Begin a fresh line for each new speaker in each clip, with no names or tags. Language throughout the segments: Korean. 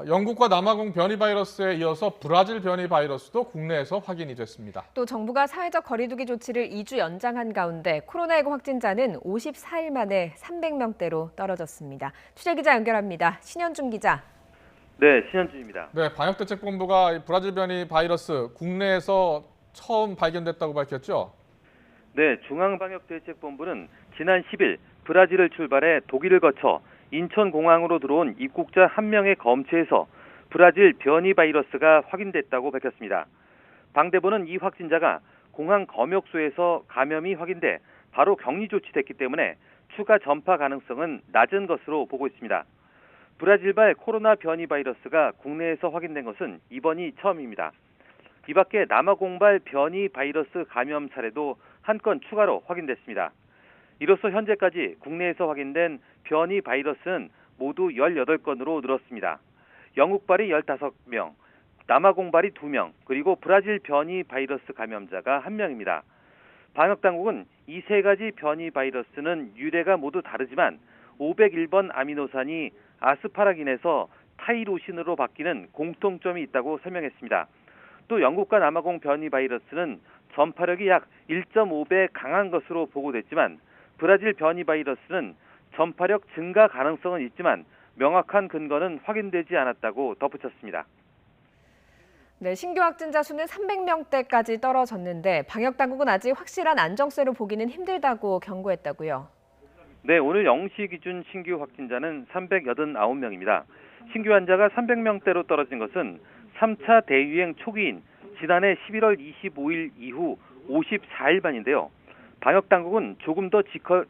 영국과 남아공 변이 바이러스에 이어서 브라질 변이 바이러스도 국내에서 확인이 됐습니다.
또 정부가 사회적 거리두기 조치를 2주 연장한 가운데 코로나19 확진자는 54일 만에 300명대로 떨어졌습니다. 취재기자 연결합니다. 신현중 기자.
네, 신현준입니다.
네, 방역대책본부가 브라질 변이 바이러스 국내에서 처음 발견됐다고 밝혔죠?
네, 중앙방역대책본부는 지난 10일 브라질을 출발해 독일을 거쳐 인천공항으로 들어온 입국자 1명의 검체에서 브라질 변이 바이러스가 확인됐다고 밝혔습니다. 방대본은 이 확진자가 공항 검역소에서 감염이 확인돼 바로 격리 조치됐기 때문에 추가 전파 가능성은 낮은 것으로 보고 있습니다. 브라질발 코로나 변이 바이러스가 국내에서 확인된 것은 이번이 처음입니다. 이 밖에 남아공발 변이 바이러스 감염 사례도 한 건 추가로 확인됐습니다. 이로써 현재까지 국내에서 확인된 변이 바이러스는 모두 18건으로 늘었습니다. 영국발이 15명, 남아공발이 2명, 그리고 브라질 변이 바이러스 감염자가 1명입니다. 방역당국은 이 세 가지 변이 바이러스는 유래가 모두 다르지만 501번 아미노산이 아스파라긴에서 타이로신으로 바뀌는 공통점이 있다고 설명했습니다. 또 영국과 남아공 변이 바이러스는 전파력이 약 1.5배 강한 것으로 보고됐지만 브라질 변이 바이러스는 전파력 증가 가능성은 있지만 명확한 근거는 확인되지 않았다고 덧붙였습니다.
네, 신규 확진자 수는 300명대까지 떨어졌는데 방역당국은 아직 확실한 안정세로 보기는 힘들다고 경고했다고요.
네, 오늘 0시 기준 신규 확진자는 389명입니다. 신규 환자가 300명대로 떨어진 것은 3차 대유행 초기인 지난해 11월 25일 이후 54일 만인데요. 방역당국은 조금 더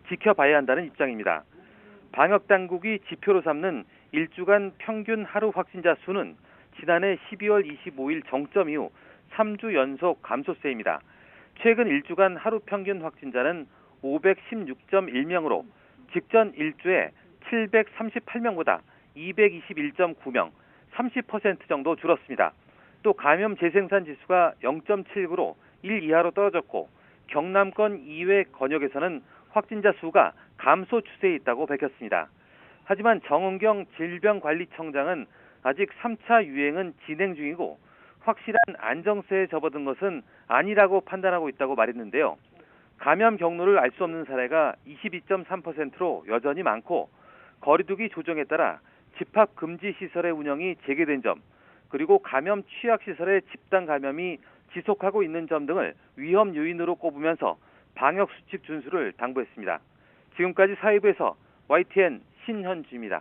지켜봐야 한다는 입장입니다. 방역당국이 지표로 삼는 일주간 평균 하루 확진자 수는 지난해 12월 25일 정점 이후 3주 연속 감소세입니다. 최근 일주간 하루 평균 확진자는 516.1명으로 직전 일주에 738명보다 221.9명, 30% 정도 줄었습니다. 또 감염 재생산 지수가 0.79로 1 이하로 떨어졌고 경남권 이외 권역에서는 확진자 수가 감소 추세에 있다고 밝혔습니다. 하지만 정은경 질병관리청장은 아직 3차 유행은 진행 중이고 확실한 안정세에 접어든 것은 아니라고 판단하고 있다고 말했는데요. 감염 경로를 알 수 없는 사례가 22.3%로 여전히 많고 거리두기 조정에 따라 집합 금지 시설의 운영이 재개된 점, 그리고 감염 취약 시설의 집단 감염이 지속하고 있는 점 등을 위험 요인으로 꼽으면서 방역 수칙 준수를 당부했습니다. 지금까지 사회부에서 YTN 신현주입니다.